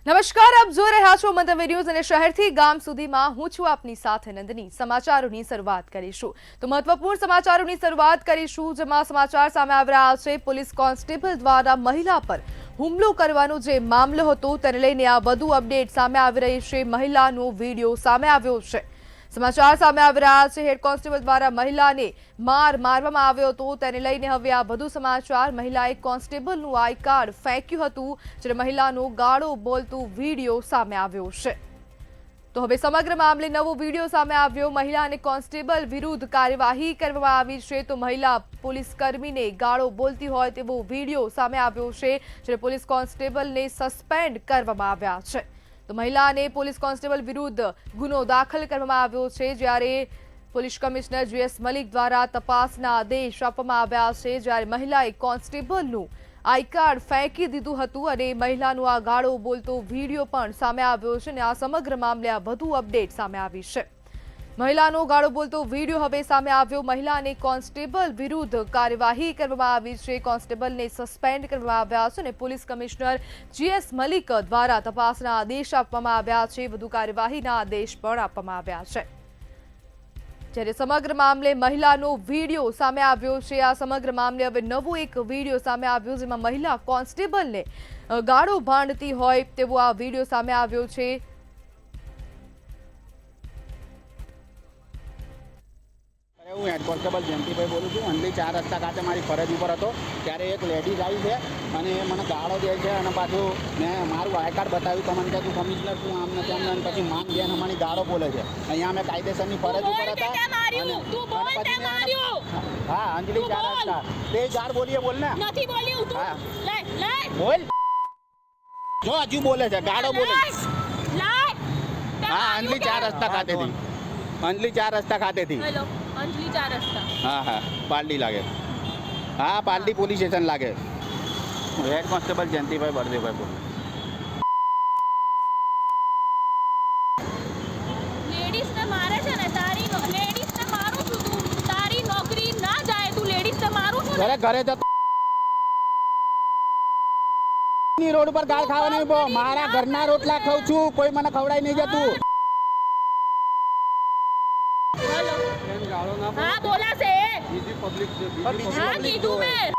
નમસ્કાર, આપ જોઈ રહ્યા છો મંતવ્ય ન્યૂઝ અને શહેરથી ગામ સુધીમાં હું છું આપની સાથે નંદની। સમાચારોની શરૂઆત કરીશું તો મહત્વપૂર્ણ સમાચારોની શરૂઆત કરીશું જેમાં સમાચાર સામે આવી રહ્યા છે। પોલીસ કોન્સ્ટેબલ દ્વારા મહિલા પર હુમલો કરવાનો જે મામલો હતો તેને લઈને આ વધુ અપડેટ સામે આવી રહી છે। મહિલાનો વિડીયો સામે આવ્યો છે। સમાચાર સામે આવી રહ્યા છે। હેડ કોન્સ્ટેબલ દ્વારા મહિલાને મારવામાં આવ્યો હતો તેને લઈને હવે આ વધુ સમાચાર। મહિલાએ કોન્સ્ટેબલનું આઈ કાર્ડ ફેંક્યું હતું જ્યારે મહિલાનો ગાળો બોલતો વિડીયો સામે આવ્યો છે। તો હવે સમગ્ર મામલે નવો વિડીયો સામે આવ્યો। મહિલા અને કોન્સ્ટેબલ વિરુદ્ધ કાર્યવાહી કરવામાં આવી છે તો મહિલા પોલીસ કર્મીને ગાળો બોલતી હોય તેવો વિડીયો સામે આવ્યો છે જ્યારે પોલીસ કોન્સ્ટેબલને સસ્પેન્ડ કરવામાં આવ્યા છે। તો મહિલા અને પોલીસ કોન્સ્ટેબલ વિરુદ્ધ ગુનો દાખલ કરવામાં આવ્યો છે જ્યારે પોલીસ કમિશનર GS મલિક દ્વારા તપાસના આદેશ આપવામાં આવ્યા છે જ્યારે મહિલાએ કોન્સ્ટેબલનું આઈ કાર્ડ ફેંકી દીધું હતું અને મહિલાનો આ ગાળો બોલતો વિડીયો પણ સામે આવ્યો છે અને આ સમગ્ર મામલે આ વધુ અપડેટ સામે આવી છે। મહિલાનો ગાળો બોલતો વિડીયો હવે સામે આવ્યો। મહિલા અને કોન્સ્ટેબલ વિરુદ્ધ કાર્યવાહી કરવામાં આવી છે। કોન્સ્ટેબલને સસ્પેન્ડ કરવામાં આવ્યા છે અને પોલીસ કમિશનર GS મલિક દ્વારા તપાસના આદેશ આપવામાં આવ્યા છે। વધુ કાર્યવાહીના આદેશ પણ આપવામાં આવ્યા છે જ્યારે સમગ્ર મામલે મહિલાનો વિડીયો સામે આવ્યો છે। આ સમગ્ર મામલે હવે નવો એક વિડીયો સામે આવ્યો જેમાં મહિલા કોન્સ્ટેબલને ગાળો ભાંડતી હોય તેવો આ વિડીયો સામે આવ્યો છે। હું હેડ કોન્સ્ટેબલ જયંતિભાઈ બોલું છું। અંધલી 4 રસ્તા ખાતે મારી ફરજ ઉપર હતો ત્યારે એક લેડીઝ આવી છે અને મને ગાળો દે છે અને પાછું મેં મારું આઈ કાર્ડ બતાવ્યું તો મને કે તું કમિશનર છું આમ ને તેમ ને પછી માંગ બેન અમારી ગાળો બોલે છે। અહીંયા અમે કાયદેસરની ફરજ ઉપર હતા। હા, અંજલી 4 રસ્તા તે 4 બોલીએ બોલ ને નથી બોલ્યું તું લે લે બોલ જો હજુ બોલે છે ગાળો બોલે હા અંજલી 4 રસ્તા ખાતેથી અંજલી 4 રસ્તા ખાતેથી હેલો અંજલી 4 રસ્તા હા પાલડી લાગે હા પાલડી પોલીસ સ્ટેશન લાગે। હેડ કોન્સ્ટેબલ જયંતિભાઈ બળદેવભાઈ બોલું। લેડીઝને મારે છે ને તારી લેડીઝને મારું છું તું તારી નોકરી ના જાય તું લેડીઝને મારું છું ઘરે ઘરે જતો રોડ પર ગાળ ખાવાની મારા ઘરના રોટલા ખાઉં છું કોઈ મને ખવડાવી નહીં જતું। હેલો હા બોલા છે હા કીધું મેં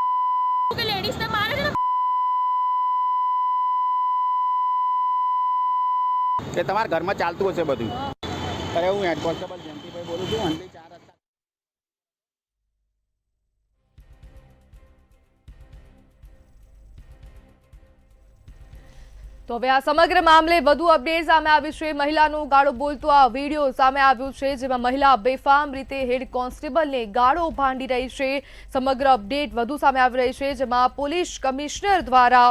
કે લેડીઝને મારે છે ને કે તમારા ઘરમાં ચાલતું હશે બધું। અરે હું હેડ કોન્સ્ટેબલ જયંતિભાઈ બોલું છું અંધલી 4 રસ્તા। તો હવે આ સમગ્ર મામલે વધુ અપડેટ સામે આવી છે। મહિલાનો ગાળો બોલતો આ વિડીયો સામે આવ્યો છે જેમાં મહિલા બેફામ રીતે હેડ કોન્સ્ટેબલને ગાળો ભાંડી રહી છે। સમગ્ર અપડેટ વધુ સામે આવી રહી છે જેમાં પોલીસ કમિશનર દ્વારા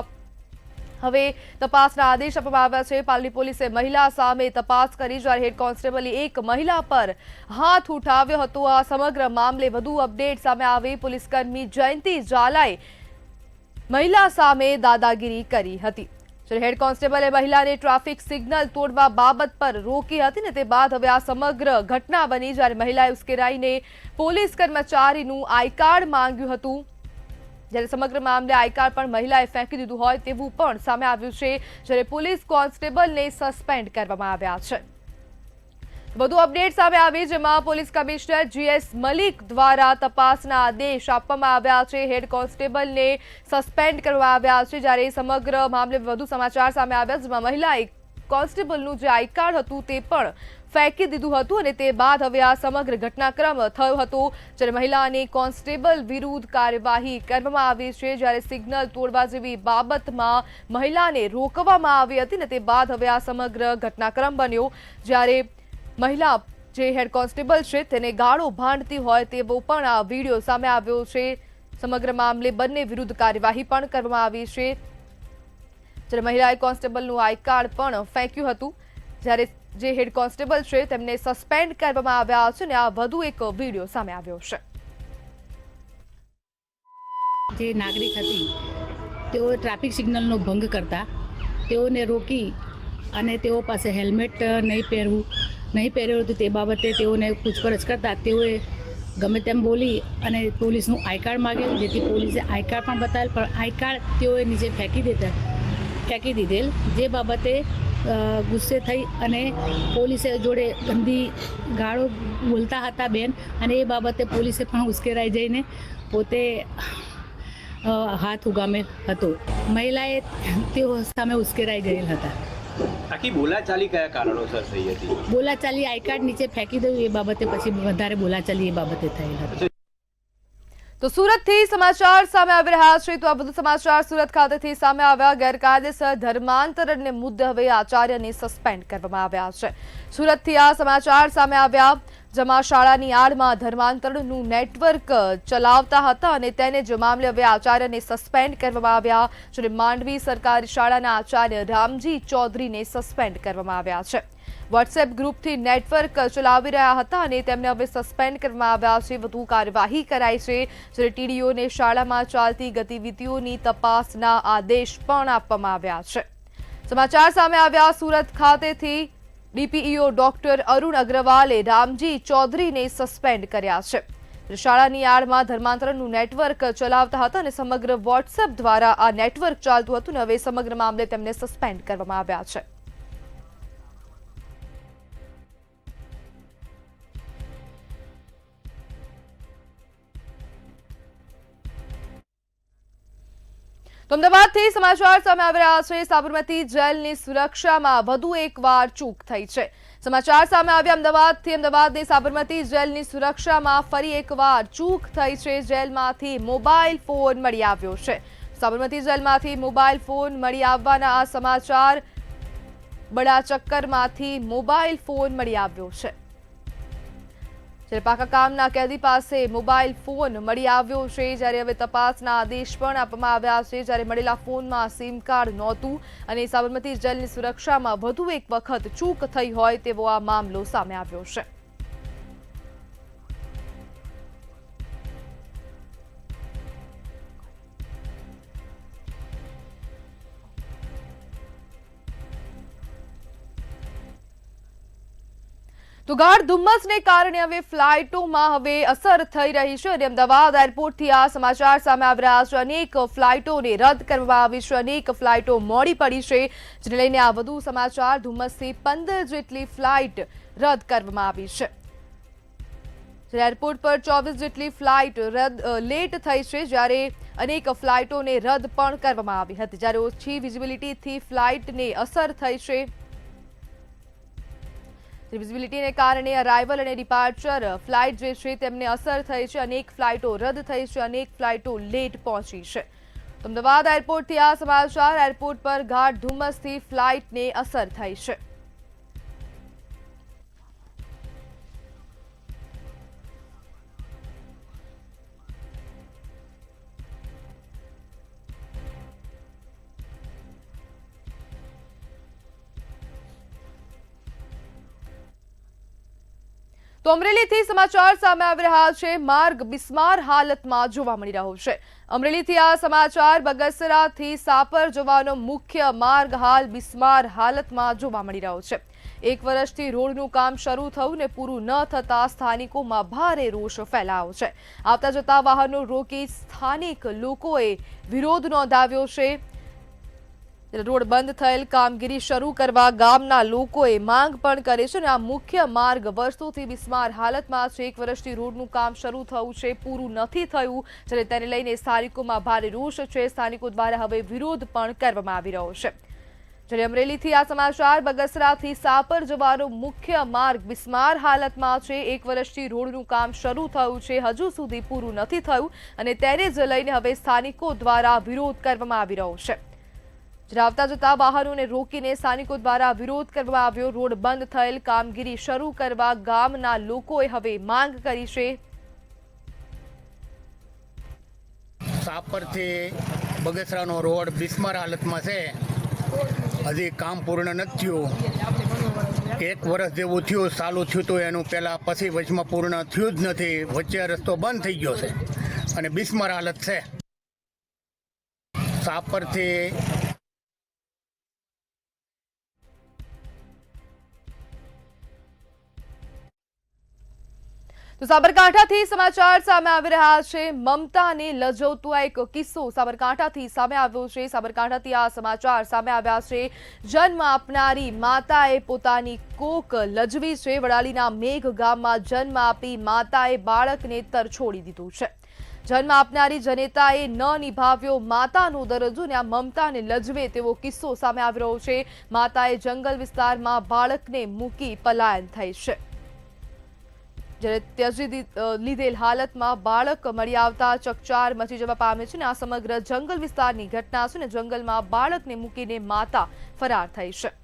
હવે તપાસના આદેશ આપવામાં આવ્યા છે। પાલડી પોલીસે મહિલા સામે તપાસ કરી જ્યારે હેડ કોન્સ્ટેબલે એક મહિલા પર હાથ ઉઠાવ્યો હતો। આ સમગ્ર મામલે વધુ અપડેટ સામે આવી। પોલીસકર્મી જયંતિ ઝાલાએ મહિલા સામે દાદાગીરી કરી હતી। હેડ કોન્સ્ટેબલે મહિલાને ટ્રાફિક સિગ્નલ તોડવા બાબત પર રોકી હતી ને તે બાદ હવે આ સમગ્ર ઘટના બની જ્યારે મહિલાએ ઉશ્કેરાઈને પોલીસ કર્મચારીનું આઈ કાર્ડ માંગ્યું હતું જ્યારે સમગ્ર મામલે આઈ કાર્ડ પણ મહિલાએ ફેંકી દીધું હોય તેવું પણ સામે આવ્યું છે જ્યારે પોલીસ કોન્સ્ટેબલને સસ્પેન્ડ કરવામાં આવ્યા છે। વધુ અપડેટ સામે આવી જેમાં પોલીસ કમિશનર GS મલિક દ્વારા તપાસના આદેશ આપવામાં આવ્યા છે। હેડ કોન્સ્ટેબલને સસ્પેન્ડ કરવામાં આવ્યા છે જ્યારે સમગ્ર મામલે વધુ સમાચાર સામે આવ્યા જેમાં મહિલાએ કોન્સ્ટેબલનું જે આઈ કાર્ડ હતું તે પણ ફેંકી દીધું હતું અને તે બાદ હવે આ સમગ્ર ઘટનાક્રમ થયો હતો જ્યારે મહિલા અને કોન્સ્ટેબલ વિરુદ્ધ કાર્યવાહી કરવામાં આવી છે જ્યારે સિગ્નલ તોડવા જેવી બાબતમાં મહિલાને રોકવામાં આવી હતી ને તે બાદ હવે આ સમગ્ર ઘટનાક્રમ બન્યો જ્યારે મહિલા જે હેડ કોન્સ્ટેબલ છે તેને ગાળો ભાંડતી હોય તેવો પણ આ વિડીયો સામે આવ્યો છે। સમગ્ર મામલે બંને વિરુદ્ધ કાર્યવાહી પણ કરવામાં આવી છે જ્યારે મહિલાએ કોન્સ્ટેબલનું આઈ કાર્ડ પણ ફેંક્યું હતું જ્યારે જે હેડ કોન્સ્ટેબલ છે તેમને સસ્પેન્ડ કરવામાં આવ્યા છે અને આ વધુ એક વિડીયો સામે આવ્યો છે। જે નાગરિક હતી તેઓ ટ્રાફિક સિગ્નલનો ભંગ કરતા તેઓને રોકી અને તેઓ પાસે હેલ્મેટ નહીં પહેર્યું હતું તે બાબતે તેઓને પૂછપરછ કરતા તેઓએ ગમે તેમ બોલી અને પોલીસનું આઈ કાર્ડ માગેલું જેથી પોલીસે આઈ કાર્ડ પણ બતાવેલ પણ આઈ કાર્ડ તેઓએ નીચે ફેંકી દેતા ફેંકી દીધેલ, જે બાબતે ગુસ્સે થઈ અને પોલીસે જોડે ગંદી ગાળો બોલતા હતા બેન, અને એ બાબતે પોલીસે પણ ઉશ્કેરાઈ જઈને પોતે હાથ ઉગામે હતો. મહિલાએ તેઓ સામે ઉશ્કેરાઈ ગયેલ હતા. આખી બોલાચાલી કયા કારણોસર થઈ હતી? બોલાચાલી આઈ કાર્ડ નીચે ફેંકી દઉં એ બાબતે પછી વધારે બોલાચાલી એ બાબતે થયેલ હતી. તો સુરતથી સમાચાર સામે આવી રહ્યા છે. તો આ બધું સમાચાર સુરત ખાતેથી સામે આવ્યા. ગેરકાયદેસર ધર્માંતરણને મુદ્દે હવે આચાર્યને સસ્પેન્ડ કરવામાં આવ્યા છે. સુરતથી આ સમાચાર સામે આવ્યા, જેમાં શાળાની આડમાં ધર્માંતરણનું નેટવર્ક ચલાવતા હતા અને તેને જ મામલે હવે આચાર્યને સસ્પેન્ડ કરવામાં આવ્યા. જ્યારે માંડવી સરકારી શાળાના આચાર્ય રામજી ચૌધરીને સસ્પેન્ડ કરવામાં આવ્યા છે. વોટ્સએપ ગ્રુપથી નેટવર્ક ચલાવી રહ્યા હતા અને તેમને હવે સસ્પેન્ડ કરવામાં આવ્યા છે. વધુ કાર્યવાહી કરાઈ છે. જ્યારે ટીડીઓને શાળામાં ચાલતી ગતિવિધિઓની તપાસના આદેશ પણ આપવામાં આવ્યા છે. સમાચાર સામે આવ્યા સુરત ખાતેથી ડીપીઈઓ ડોક્ટર અરુણ અગ્રવાલે રામજી ચૌધરીને સસ્પેન્ડ કર્યા છે. શાળાની આડમાં ધર્માંતરણનું નેટવર્ક ચલાવતા હતા અને સમગ્ર વોટ્સએપ દ્વારા આ નેટવર્ક ચાલતું હતું અને હવે સમગ્ર મામલે તેમને સસ્પેન્ડ કરવામાં આવ્યા છે. અમદાવાદથી સમાચાર સામે આવી રહ્યા છે. સાબરમતી જેલની સુરક્ષામાં વધુ એકવાર ચૂક થઈ છે. સમાચાર સામે આવ્યા અમદાવાદથી. અમદાવાદની સાબરમતી જેલની સુરક્ષામાં ફરી એકવાર ચૂક થઈ છે. જેલમાંથી મોબાઈલ ફોન મળી આવ્યો છે. સાબરમતી જેલમાંથી મોબાઈલ ફોન મળી આવવાના આ સમાચાર. બડા ચક્કરમાંથી મોબાઈલ ફોન મળી આવ્યો છે. પાકા કામના કેદી પાસે મોબાઈલ ફોન મળી આવ્યો છે. જ્યારે હવે તપાસના આદેશ પણ આપવામાં આવ્યા છે. જ્યારે મળેલા ફોનમાં સિમ કાર્ડ નહોતું અને સાબરમતી જેલની સુરક્ષામાં વધુ એક વખત ચૂક થઈ હોય તેવો આ મામલો સામે આવ્યો છે. તો ગાઢ ધુમ્મસને કારણે હવે ફ્લાઇટોમાં હવે અસર થઈ રહી છે અને અમદાવાદ એરપોર્ટથી આ સમાચાર સામે આવી રહ્યા છે. અનેક ફ્લાઇટોને રદ કરવામાં આવી છે. અનેક ફ્લાઇટો મોડી પડી છે, જેને લઈને આ વધુ સમાચાર. ધુમ્મસથી 15 જેટલી ફ્લાઇટ રદ કરવામાં આવી છે. એરપોર્ટ પર 24 જેટલી ફ્લાઇટ લેટ થઈ છે, જ્યારે અનેક ફ્લાઇટોને રદ પણ કરવામાં આવી હતી. જ્યારે ઓછી વિઝિબિલિટીથી ફ્લાઇટને અસર થઈ છે. વિઝિબિલિટીને કારણે અરાઇવલ અને ડિપાર્ચર ફ્લાઇટ જે છે તેમને અસર થઈ છે. અનેક ફ્લાઇટો રદ થઈ છે, અનેક ફ્લાઇટો લેટ પહોંચી છે. અમદાવાદ એરપોર્ટથી આ સમાચાર. એરપોર્ટ પર ગાઢ ધુમ્મસથી ફ્લાઇટને અસર થઈ છે. તો અમરેલીથી સમાચાર સામે આવી રહ્યા છે. માર્ગ બિસ્માર હાલતમાં જોવા મળી રહ્યો છે. અમરેલીથી આ સમાચાર. બગસરાથી સાપર જવાનો મુખ્ય માર્ગ હાલ બિસ્માર હાલતમાં જોવા મળી રહ્યો છે. 1 વર્ષથી રોડનું કામ શરૂ થયું ને પૂરું ન થતા સ્થાનિકોમાં ભારે રોષ ફેલાયો છે. આવતા જતા વાહનો રોકી સ્થાનિક લોકોએ વિરોધ નોંધાવ્યો છે. રોડ બંધ થયેલ કામગીરી શરૂ કરવા ગામના લોકોએ માંગ પણ કરે છે અને આ મુખ્ય માર્ગ વર્ષોથી બિસ્માર હાલતમાં છે. 1 વર્ષથી રોડનું કામ શરૂ થયું છે, પૂરું નથી થયું, જ્યારે તેને લઈને સ્થાનિકોમાં ભારે રોષ છે. સ્થાનિકો દ્વારા હવે વિરોધ પણ કરવામાં આવી રહ્યો છે. જ્યારે અમરેલીથી આ સમાચાર. બગસરાથી સાપર જવાનો મુખ્ય માર્ગ બિસ્માર હાલતમાં છે. 1 વર્ષથી રોડનું કામ શરૂ થયું છે, હજુ સુધી પૂરું નથી થયું અને તેને જ લઈને હવે સ્થાનિકો દ્વારા વિરોધ કરવામાં આવી રહ્યો છે. આવતા જતા વાહનોને રોકીને સ્થાનિકો દ્વારા વિરોધ કરવામાં આવ્યો. રોડ બંધ થયેલ કામગીરી શરૂ કરવા ગામના લોકોએ હવે માંગ કરી છે. સાપરથી બગસરાનો રોડ બિસ્માર હાલતમાં છે. હજી કામ પૂર્ણ નથી થયું. 1 વર્ષ જેવું થયું, ચાલુ થયું હતું એનું પહેલાં, પછી વચમાં પૂર્ણ થયું જ નથી. વચ્ચે રસ્તો બંધ થઈ ગયો છે અને બિસ્માર હાલત છે. સાપરથી તો સાબરકાંઠાથી સમાચાર સામે આવી રહ્યા છે. મમતાને લજવતો આ એક કિસ્સો સાબરકાંઠાથી સામે આવ્યો છે. સાબરકાંઠાથી આ સમાચાર સામે આવ્યા છે. જન્મ આપનારી માતાએ પોતાની કોક લજવી છે. વડાલીના મેઘ ગામમાં જન્મ આપી માતાએ બાળકને તરછોડી દીધું છે. જન્મ આપનારી જનેતાએ ન નિભાવ્યો માતાનો દરજ્જો ને આ મમતાને લજવે તેવો કિસ્સો સામે આવી રહ્યો છે. માતાએ જંગલ વિસ્તારમાં બાળકને મૂકી પલાયન થઈ છે. જ્યારે ત્યજી લીધેલ હાલતમાં બાળક મળી આવતા ચકચાર મચી જવા પામે છે ને આ સમગ્ર જંગલ વિસ્તારની ઘટના છે ને જંગલમાં બાળકને મૂકીને માતા ફરાર થઈ છે.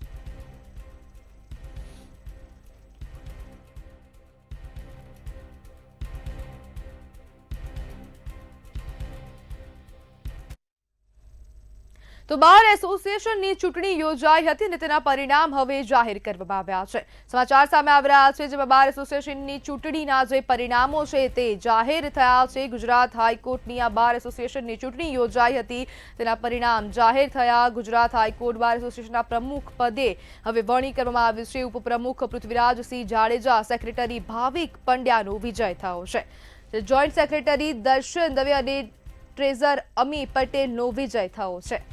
તો બાર એસોસિએશનની ચૂંટણી યોજાઈ હતી અને તેના પરિણામ હવે જાહેર કરવામાં આવ્યા છે. સમાચાર સામે આવી રહ્યા છે જેમાં બાર એસોસિએશનની ચૂંટણીના જે પરિણામો છે તે જાહેર થયા છે. ગુજરાત હાઈકોર્ટની આ બાર એસોસિએશનની ચૂંટણી યોજાઈ હતી તેના પરિણામ જાહેર થયા. ગુજરાત હાઈકોર્ટ બાર એસોસિએશનના પ્રમુખ પદે હવે વરણી કરવામાં આવી છે. ઉપપ્રમુખ પૃથ્વીરાજસિંહ જાડેજા, સેક્રેટરી ભાવિક પંડ્યાનો વિજય થયો છે. જોઈન્ટ સેક્રેટરી દર્શન દવે અને ટ્રેઝર અમી પટેલનો વિજય થયો છે.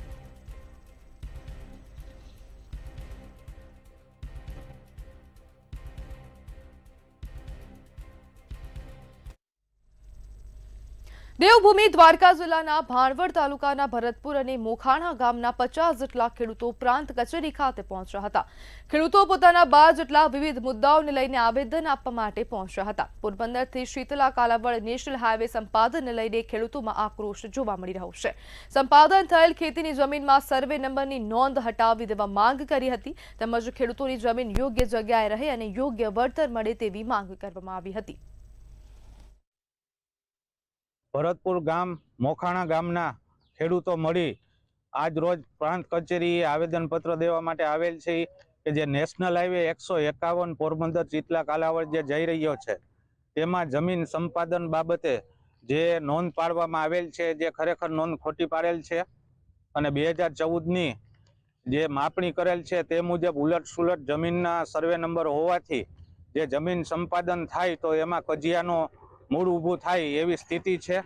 દેવભૂમિ દ્વારકા જિલ્લાના ભાણવડ તાલુકાના ભરતપુર અને મોખાણા ગામના 50 જેટલા ખેડૂતો પ્રાંત કચેરી ખાતે પહોંચ્યા હતા. ખેડૂતો પોતાના 12 જેટલા વિવિધ મુદ્દાઓને લઈને આવેદન આપવા માટે પહોંચ્યા હતા. પોરબંદરથી શીતલા કાલાવડ નેશનલ હાઈવે સંપાદનને લઈને ખેડૂતોમાં આક્રોશ જોવા મળી રહ્યો છે. સંપાદન થયેલ ખેતીની જમીનમાં સર્વે નંબરની નોંધ હટાવી દેવા માંગ કરી હતી તેમજ ખેડૂતોની જમીન યોગ્ય જગ્યાએ રહે અને યોગ્ય વળતર મળે તેવી માંગ કરવામાં આવી હતી. ભરતપુર ગામ મોખાણા ગામના ખેડૂતો મળી આજ રોજ પ્રાંત કચેરીએ આવેદનપત્ર દેવા માટે આવેલ છે કે જે નેશનલ હાઈવે 151 પોરબંદર ચીતલા કાલાવડ જે જઈ રહ્યો છે તેમાં જમીન સંપાદન બાબતે જે નોંધ પાડવામાં આવેલ છે જે ખરેખર નોંધ ખોટી પાડેલ છે અને 2014ની જે માપણી કરેલ છે તે મુજબ ઉલટ સુલટ જમીનના સર્વે નંબર હોવાથી જે જમીન સંપાદન થાય તો એમાં કજિયાનો મૂળ ઊભું થાય એવી સ્થિતિ છે.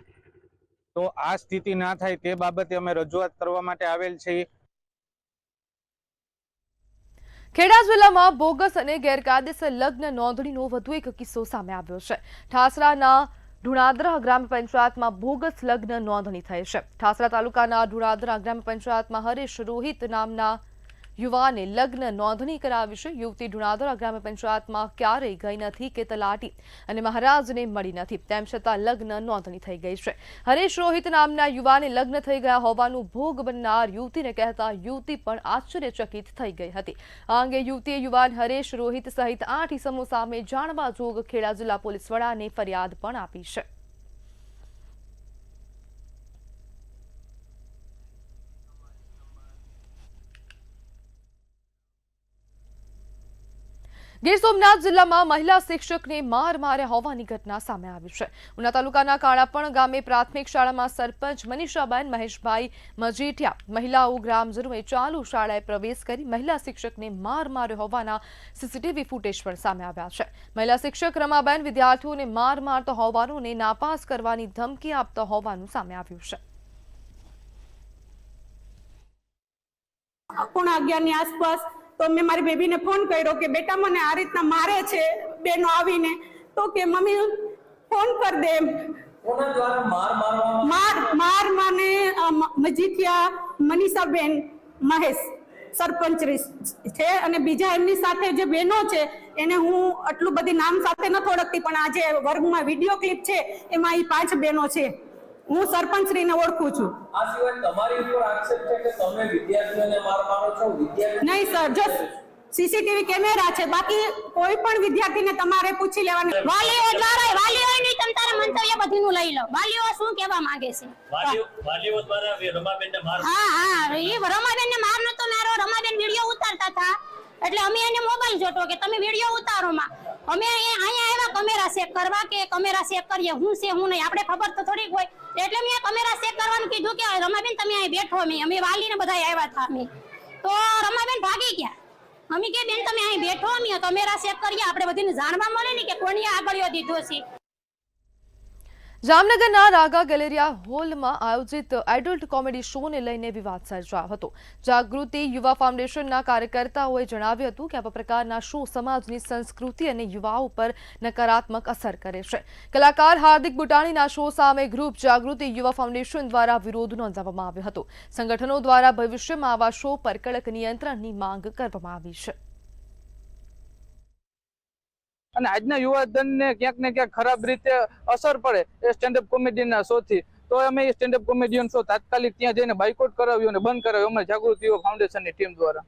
તો આ સ્થિતિ ના થાય તે બાબતે અમે રજૂઆત કરવા માટે આવેલ છે. ખેડા જિલ્લામાં બોગસ અને ગેરકાયદેસર લગ્ન નોંધણીનો વધુ એક કિસ્સો સામે આવ્યો છે. ઠાસરાના ઢુણાદરા ગ્રામ પંચાયતમાં બોગસ લગ્ન નોંધણી થઈ છે. ઠાસરા તાલુકાના ઢુણાદરા ગ્રામ પંચાયતમાં હરેશ રોહિત નામના યુવાને લગ્ન નોંધણી કરાવી છે. યુવતી ઢુણાદરા ગ્રામ પંચાયતમાં ક્યારેય ગઈ નથી કે તલાટી અને મહારાજને મળી નથી તેમ છતાં લગ્ન નોંધણી થઈ ગઈ છે. હરેશ રોહિત નામના યુવાને લગ્ન થઈ ગયા હોવાનું ભોગ બનનાર યુવતીને કહેતા યુવતી પણ આશ્ચર્યચકિત થઈ ગઈ હતી. આ અંગે યુવતીએ યુવાન હરેશ રોહિત સહિત 8 ઇસમો સામે જાણવા જોગ ખેડા જિલ્લા પોલીસ વડાને ફરિયાદ પણ આપી છે. ગીર સોમનાથ જિલ્લામાં મહિલા શિક્ષકને માર માર્યા હોવાની ઘટના સામે આવી છે. ઉના તાલુકાના કાળાપણ ગામે પ્રાથમિક શાળામાં સરપંચ મનીષાબેન મહેશભાઈ મજીઠિયા મહિલાઓ ગ્રામજનોએ ચાલુ શાળાએ પ્રવેશ કરી મહિલા શિક્ષકને માર માર્યો હોવાના સીસીટીવી ફૂટેજ પણ સામે આવ્યા છે. મહિલા શિક્ષક રમાબેન વિદ્યાર્થીઓને માર મારતા હોવાનું અને નાપાસ કરવાની ધમકી આપતા હોવાનું સામે આવ્યું છે. 11:30 આસપાસ તો મેં મારી બેબીને ફોન કર્યો કે બેટા મને આ રીતના મારે છે બેનો આવીને તો કે મમ્મી ફોન કર દે. માર માને મજીઠિયા મનીષાબેન મહેશ સરપંચ છે અને બીજા એમની સાથે જે બહેનો છે એને હું આટલું બધી નામ સાથે નથી ઓળખતી પણ આજે વર્ગમાં વિડીયો ક્લિપ છે એમાં એ 5 બહેનો છે. હું સરપંચશ્રીને ઓળખું છું. આ સિવાય તમારી ઉપર આક્ષેપ છે કે તમે વિદ્યાર્થીઓને માર મારો છો. નહીં સર, જો સીસીટીવી કેમેરા છે બાકી કોઈ પણ વિદ્યાર્થીને તમારે પૂછી લેવાનું. વાલીઓ દ્વારા વાલીઓની તમ તારે મંતવ્ય બધીનું લઈ લો. વાલીઓ શું કહેવા માંગે છે? વાલીઓ દ્વારા રમાબેનને માર એ રમાબેનને માર નતો મારો. રમાબેન વિડિયો ઉતારતા હતા એટલે અમે એને મોબાઈલ જોતો કે તમે વિડિયો ઉતારો માં. અમે અહીંયા આવ્યા કમેરા ચેક કરવા કે કમેરા ચેક કરીએ હું છે હું નહીં આપણે ખબર તો થોડીક હોય એટલે મેં કમેરા ચેક કરવાનું કીધું કે રમાબેન તમે અહીં બેઠો અમે વાલીને બધા આવ્યા હતા અમે તો રમાબેન ભાગી ગયા. અમે કે બેન તમે અહીં બેઠો અમે કમેરા ચેક કરીએ આપણે બધીને જાણવા મળે ને કે કોણીએ આગળિયો દીધો છે. જામનગરના રાગા ગેલેરિયા હોલમાં આયોજિત એડલ્ટ કોમેડી શોને લઈને વિવાદ સર્જાયો હતો. જાગૃતિ યુવા ફાઉન્ડેશનના કાર્યકર્તાઓએ જણાવ્યું હતું કે આવા પ્રકારના શો સમાજની સંસ્કૃતિ અને યુવાઓ પર નકારાત્મક અસર કરે છે. કલાકાર હાર્દિક બુટાણીના શો સામે ગ્રુપ જાગૃતિ યુવા ફાઉન્ડેશન દ્વારા વિરોધ નોંધાવવામાં આવ્યો હતો. સંગઠનો દ્વારા ભવિષ્યમાં આવા શો પર કડક નિયંત્રણની માંગ કરવામાં આવી છે. અને આજના યુવાધનને ક્યાંક ને ક્યાંક ખરાબ રીતે અસર પડે એ સ્ટેન્ડઅપ કોમેડીના શોથી, તો અમે એ સ્ટેન્ડઅપ કોમેડિયન શો તાત્કાલિક ત્યાં જઈને બાયકોટ કરાવ્યો અને બંધ કરાવ્યો અમારી જાગૃતિ યુવા ફાઉન્ડેશનની ટીમ દ્વારા.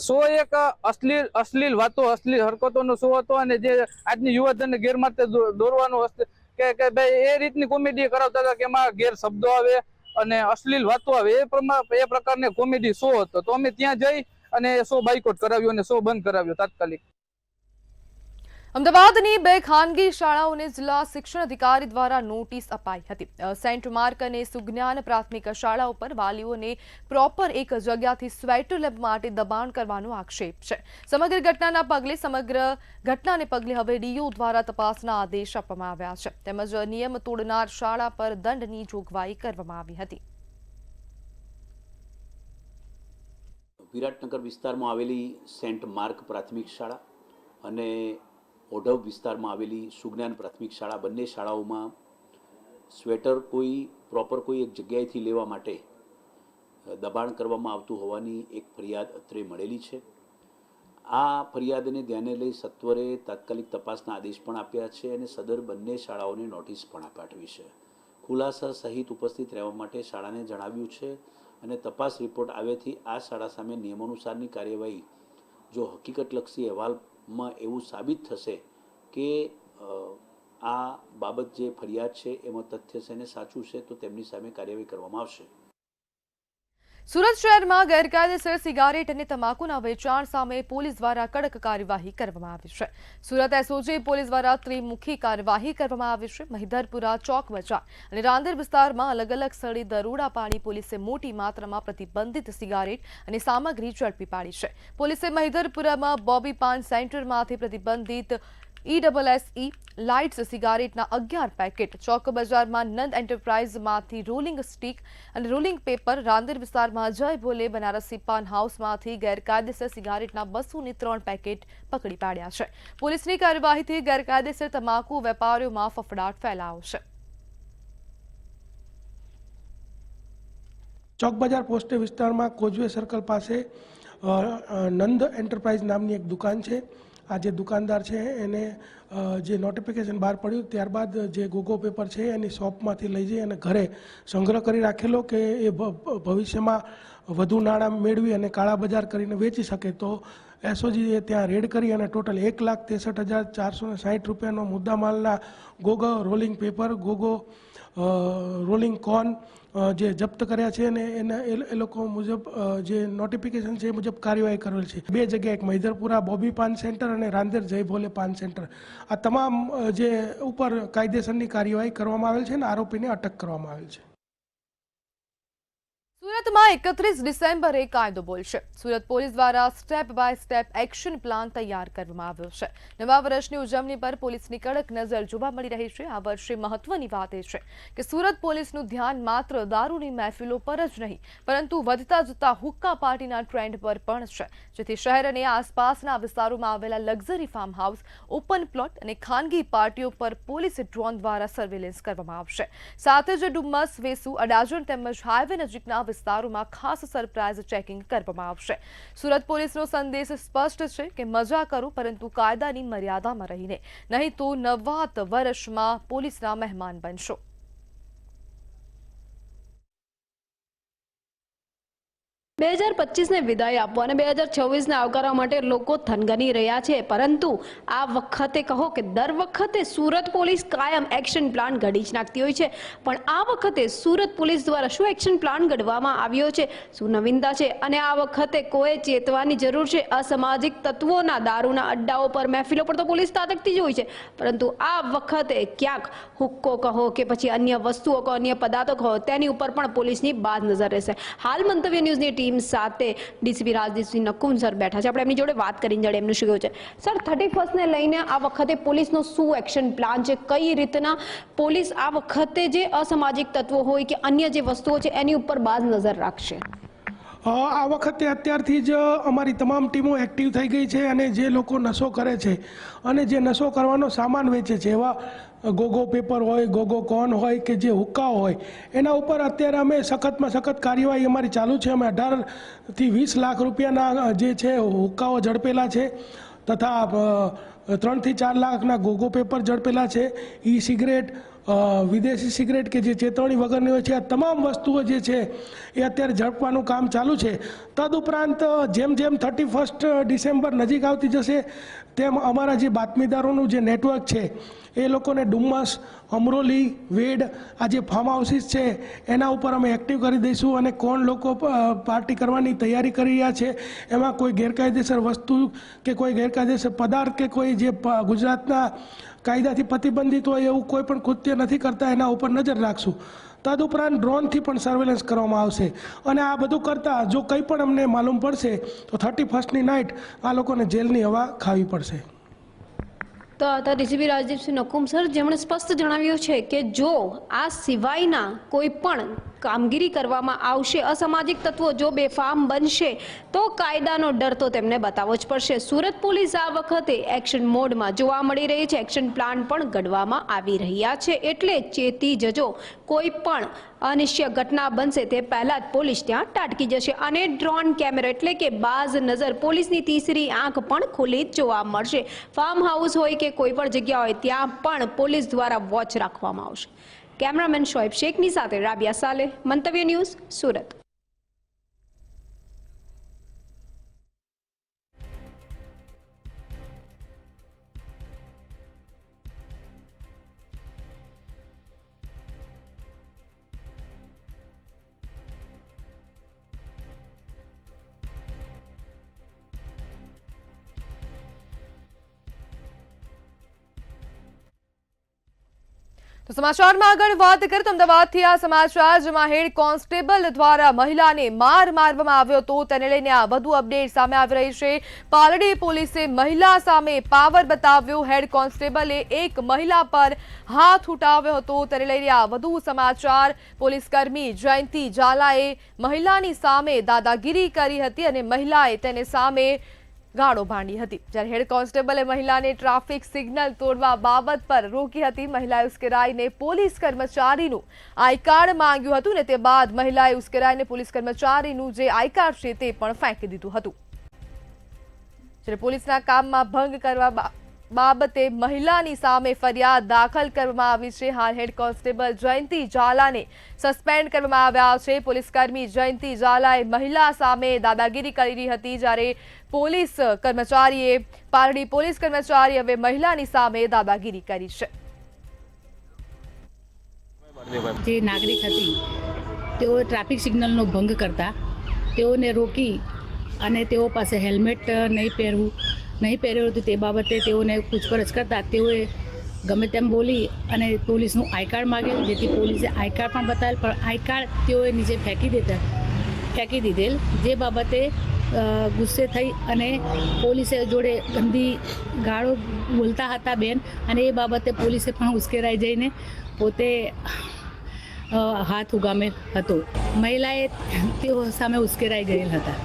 શો એક અશ્લીલ વાતો, અશ્લીલ હરકતોનો શો હતો અને જે આજની યુવાધનને ગેરમાર્ગે દોરવાનો કે ભાઈ એ રીતની કોમેડી કરાવતા હતા કે એમાં ગેર શબ્દો આવે અને અશ્લીલ વાતો આવે, એ પ્રકારની કોમેડી શો હતો. તો અમે ત્યાં જઈ અને શો બાયકોટ કરાવ્યો અને શો બંધ કરાવ્યો તાત્કાલિક. અમદાવાદની 2 ખાનગી શાળાઓને જિલ્લા શિક્ષણ અધિકારી દ્વારા નોટિસ અપાઈ હતી. સેન્ટ માર્ક અને સુજ્ઞાન પ્રાથમિક શાળાઓ પર વાલીઓને પ્રોપર એક જગ્યાથી સ્વેટર લેબ માટે દબાણ કરવાનો આક્ષેપ છે. સમગ્ર ઘટનાને પગલે હવે ડીઓ દ્વારા તપાસના આદેશ આપવામાં આવ્યા છે. તેમજ નિયમ તોડનાર શાળા પર દંડની જોગવાઈ કરવામાં આવી હતી. વિરાટનગર વિસ્તારમાં આવેલી સેન્ટ માર્ક પ્રાથમિક શાળા અને ઓઢવ વિસ્તારમાં આવેલી સુજ્ઞાન પ્રાથમિક શાળા, બંને શાળાઓમાં સ્વેટર પ્રોપર એક જગ્યાએથી લેવા માટે દબાણ કરવામાં આવતું હોવાની એક ફરિયાદ અત્રે મળેલી છે. આ ફરિયાદને ધ્યાને લઈ સત્વરે તાત્કાલિક તપાસના આદેશ પણ આપ્યા છે અને સદર બંને શાળાઓને નોટિસ પણ પાઠવી છે. ખુલાસા સહિત ઉપસ્થિત રહેવા માટે શાળાને જણાવ્યું છે અને તપાસ રિપોર્ટ આવ્યાથી આ શાળા સામે નિયમાનુસારની કાર્યવાહી, જો હકીકતલક્ષી અહેવાલમાં એવું સાબિત થશે કે આ બાબત જે ફરિયાદ છે એમાં તથ્ય છે અને સાચું છે, તો તેમની સામે કાર્યવાહી કરવામાં આવશે. સુરત શહેરમાં ગેરકાયદેસર સિગારેટ અને તમાકુના વેચાણ સામે પોલીસ દ્વારા કડક કાર્યવાહી કરવામાં આવી છે. સુરત એસઓજી પોલીસ દ્વારા ત્રિમુખી કાર્યવાહી કરવામાં આવી છે. મહિધરપુરા ચોક બજાર અને રાંદેર વિસ્તારમાં અલગ અલગ સ્થળે દરોડા પાડી પોલીસે મોટી માત્રામાં પ્રતિબંધિત સિગારેટ અને સામગ્રી ઝડપી પાડી છે. પોલીસે મહિધરપુરામાં બોબી પાન સેન્ટરમાંથી પ્રતિબંધિત ESSE લાઇટ્સ સિગારેટના 11 પેકેટ, ચોક બજારમાં નંદ એન્ટરપ્રાઇઝમાંથી રોલિંગ સ્ટીક અને રોલિંગ પેપર, રાંદેર વિસ્તારમાં જય ભોલે બનારસી પાન હાઉસમાંથી ગેરકાયદેસર સિગારેટના 203 પેકેટ પકડી પાડ્યા છે. પોલીસની કાર્યવાહીથી ગેરકાયદેસર તમાકુ વેપારીઓમાં ફફડાટ ફેલાયો છે. ચોક બજાર પોસ્ટ વિસ્તારમાં કોઝવે સર્કલ પાસે નંદ એન્ટરપ્રાઇઝ નામની એક દુકાન છે. આ જે દુકાનદાર છે એને જે નોટિફિકેશન બહાર પડ્યું ત્યારબાદ જે ગોગો પેપર છે એની શોપમાંથી લઈ જઈ અને ઘરે સંગ્રહ કરી રાખેલો કે એ ભવિષ્યમાં વધુ નાણાં મેળવી અને કાળા બજાર કરીને વેચી શકે. તો એસઓજીએ ત્યાં રેડ કરી અને ટોટલ 1,63,460 રૂપિયાનો મુદ્દામાલના ગોગો રોલિંગ પેપર, ગોગો રોલિંગ કોન જે જપ્ત કર્યા છે અને એ લોકો મુજબ જે નોટિફિકેશન છે એ મુજબ કાર્યવાહી કરેલ છે. 2 જગ્યાએ, એક મહિધરપુરા બોબી પાન સેન્ટર અને રાંદેર જય ભોલે પાન સેન્ટર, આ તમામ જે ઉપર કાયદેસરની કાર્યવાહી કરવામાં આવેલ છે અને આરોપીને અટક કરવામાં આવેલ છે. સુરતમાં 31 ડિસેમ્બરે કાયદો બોલશે. સુરત પોલીસ દ્વારા step by step action plan તૈયાર કરવામાં આવ્યો છે. નવા વર્ષની ઉજવણી પર પોલીસની કડક નજર જોવા મળી રહી છે. આ વર્ષે મહત્વની વાત એ છે કે સુરત પોલીસનું ધ્યાન માત્ર દારૂની મહેફિલો પર જ નહીં, પરંતુ વધતા જતા હુક્કા પાર્ટીના ટ્રેન્ડ પર પણ છે, જેથી શહેર અને આસપાસના વિસ્તારોમાં આવેલા luxury farm house, open plot અને ખાનગી પાર્ટીઓ પર પોલીસ ડ્રોન દ્વારા સર્વેલન્સ કરવામાં આવશે. સાથે જ ડુમ્મસ, વેસુ, અડાજણ તેમજ હાઈવે નજીકના વિસ્તારોમાં ખાસ સરપ્રાઇઝ ચેકિંગ કરવામાં આવશે. સુરત પોલીસનો સંદેશ સ્પષ્ટ છે કે મજા કરો પરંતુ કાયદાની મર્યાદામાં રહીને, નહીં તો નવા વર્ષમાં પોલીસના મહેમાન બનશો. 2025ને વિદાય આપવા અને 2026ને આવકારવા માટે લોકો થનગની રહ્યા છે, પરંતુ આ વખતે કહો કે દર વખતે સુરત પોલીસ કાયમ એક્શન પ્લાન ઘડી જ નાખતી હોય છે, પણ આ વખતે સુરત પોલીસ દ્વારા શું એક્શન પ્લાન ઘડવામાં આવ્યો છે, શું નવીનતા છે અને આ વખતે કોઈ ચેતવાની જરૂર છે. અસામાજિક તત્વોના દારૂના અડ્ડાઓ પર, મહેફિલો પર તો પોલીસ તાતકતી જ હોય છે, પરંતુ આ વખતે ક્યાંક હુક્કો કહો કે પછી અન્ય વસ્તુઓ કહો, અન્ય પદાર્થો કહો, તેની ઉપર પણ પોલીસની બાજ નજર રહેશે. હાલ મંતવ્ય ન્યૂઝની ટીમ ટીમ સાથે ડીસીપી રાજદીપસિંહ નકુમ સર બેઠા છે. આપણે એમની જોડે વાત કરીને જાણીએ એમનું શું કહેવું છે. સર, 31ને લઈને આ વખતે પોલીસનો શું એક્શન પ્લાન છે? કઈ રીતના પોલીસ આ વખતે જે અસામાજિક તત્વો હોય કે અન્ય જે વસ્તુઓ છે એની ઉપર બાજ નજર રાખશે? આ વખતે અત્યારથી જ અમારી તમામ ટીમો એક્ટિવ થઈ ગઈ છે અને જે લોકો નશો કરે છે અને જે નશો કરવાનો સામાન વેચે છે, એવા ગોગો પેપર હોય, ગોગો કોન હોય કે જે હુક્કાઓ હોય, એના ઉપર અત્યારે અમે સખતમાં સખત કાર્યવાહી અમારી ચાલુ છે. અમે 18 થી 20 લાખ રૂપિયાના જે છે હુક્કાઓ ઝડપેલા છે તથા 3 થી 4 લાખના ગોગો પેપર ઝડપેલા છે. ઈ સિગરેટ, વિદેશી સિગરેટ કે જે ચેતવણી વગરની હોય છે, આ તમામ વસ્તુઓ જે છે એ અત્યારે ઝડપવાનું કામ ચાલુ છે. તદુપરાંત જેમ જેમ 31 ડિસેમ્બર નજીક આવતી જશે તેમ અમારા જે બાતમીદારોનું જે નેટવર્ક છે એ લોકોને ડુમ્મસ, અમરોલી, વેડ, આ જે ફાર્મ હાઉસીસ છે એના ઉપર અમે એક્ટિવ કરી દઈશું અને કોણ લોકો પાર્ટી કરવાની તૈયારી કરી રહ્યા છે, એમાં કોઈ ગેરકાયદેસર વસ્તુ કે કોઈ ગેરકાયદેસર પદાર્થ કે કોઈ જે ગુજરાતના કાયદાથી પ્રતિબંધિત હોય એવું કોઈ પણ કૃત્ય નથી કરતા, એના ઉપર નજર રાખશું. તદુપરાંત ડ્રોનથી પણ સર્વેલન્સ કરવામાં આવશે અને આ બધું કરતાં જો કંઈ પણ અમને માલુમ પડશે તો 31ની નાઇટ આ લોકોને જેલની હવા ખાવી પડશે. તો હતા ડીસીપી રાજદીપસિંહ નકુમ સર, જેમણે સ્પષ્ટ જણાવ્યું છે કે જો આ સિવાયના કોઈ પણ કામગીરી કરવામાં આવશે, અસામાજિક તત્વો જો બેફામ બનશે તો કાયદાનો ડર તો તેમને બતાવવો જ પડશે. સુરત પોલીસ આ વખતે એક્શન મોડમાં જોવા મળી રહી છે. એક્શન પ્લાન પણ ઘડવામાં આવી રહ્યા છે. એટલે ચેતી જજો, કોઈ પણ અનિશ્ચય ઘટના બનશે તે પહેલા જ પોલીસ ત્યાં તાટકી જશે અને ડ્રોન કેમેરા એટલે કે બાજ નજર, પોલીસની તીસરી આંખ પણ ખુલ્લી જ જોવા મળશે. ફાર્મ હાઉસ હોય કે કોઈ પણ જગ્યા હોય ત્યાં પણ પોલીસ દ્વારા વોચ રાખવામાં આવશે. કેમેરામેન શોએબ શેખની સાથે રાબિયા સાલે, મંતવ્ય ન્યૂઝ, સુરત. તો સમાચારમાં આગળ વાત કરીએ તો અમદાવાદથી આ સમાચાર, જેમાં હેડ કોન્સ્ટેબલ દ્વારા મહિલાને માર મારવામાં આવ્યો હતો તેને લઈને આ વધુ અપડેટ સામે આવી રહી છે. પાલડી પોલીસે મહિલા સામે પાવર બતાવ્યો. હેડ કોન્સ્ટેબલે એક મહિલા પર હાથ ઉઠાવ્યો હતો તેને લઈને આ વધુ સમાચાર. પોલીસ કર્મી જયંતિ ઝાલાએ મહિલાની સામે દાદાગીરી કરી હતી અને મહિલાએ તેને સામે ગાળો ભાંડી હતી. જ્યારે હેડ કોન્સ્ટેબલે મહિલાને ટ્રાફિક સિગ્નલ તોડવા બાબત પર રોકી હતી. મહિલાએ ઉશ્કેરાઈને પોલીસ કર્મચારીનું આઈ કાર્ડ માંગ્યું હતું ને તે બાદ મહિલાએ ઉશ્કેરાઈને પોલીસ કર્મચારીનું જે આઈ કાર્ડ છે તે પણ ફેંકી દીધું હતું. જ્યારે પોલીસના કામમાં ભંગ કરવા બાબતે મહિલાની સામે ફરિયાદ દાખલ કરવામાં આવી છે. હાલ હેડ કોન્સ્ટેબલ જયંતિ ઝાલાને સસ્પેન્ડ કરવામાં આવ્યા છે. પોલીસકર્મી જયંતિ ઝાલાએ મહિલા સામે દાદાગીરી કરી હતી, જ્યારે પોલીસ કર્મચારીએ પારડી પોલીસ કર્મચારી હવે મહિલાની સામે દાદાગીરી કરી છે. જે નાગરિક હતી તેઓ ટ્રાફિક સિગ્નલનો ભંગ કરતા તેઓને રોકી અને તેઓ પાસે હેલ્મેટ નહીં પહેર્યું હતું તે બાબતે તેઓને પૂછપરછ કરતા તેઓએ ગમે તેમ બોલી અને પોલીસનું આઈ કાર્ડ માગેલ, જેથી પોલીસે આઈ કાર્ડ પણ બતાવેલ, પણ આઈ કાર્ડ તેઓએ નીચે ફેંકી દીધેલ. જે બાબતે ગુસ્સે થઈ અને પોલીસે જોડે ગંદી ગાળો બોલતા હતા બેન, અને એ બાબતે પોલીસે પણ ઉશ્કેરાઈ જઈને પોતે હાથ ઉગામેલ હતો. મહિલાએ તેઓ સામે ઉશ્કેરાઈ ગયેલ હતા.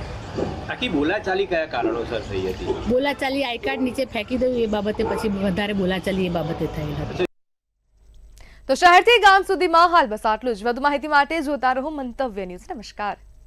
આખી બોલાચાલી કયા કારણોસર થઈ હતી? બોલાચાલી આઈ કાર્ડ નીચે ફેંકી દઉં એ બાબતે પછી વધારે બોલાચાલી એ બાબતે થયેલ હતી. તો શહેરથી ગામ સુધીમાં હાલ બસ આટલું જ. વધુ માહિતી માટે જોતા રહો મંતવ્ય ન્યૂઝ. નમસ્કાર.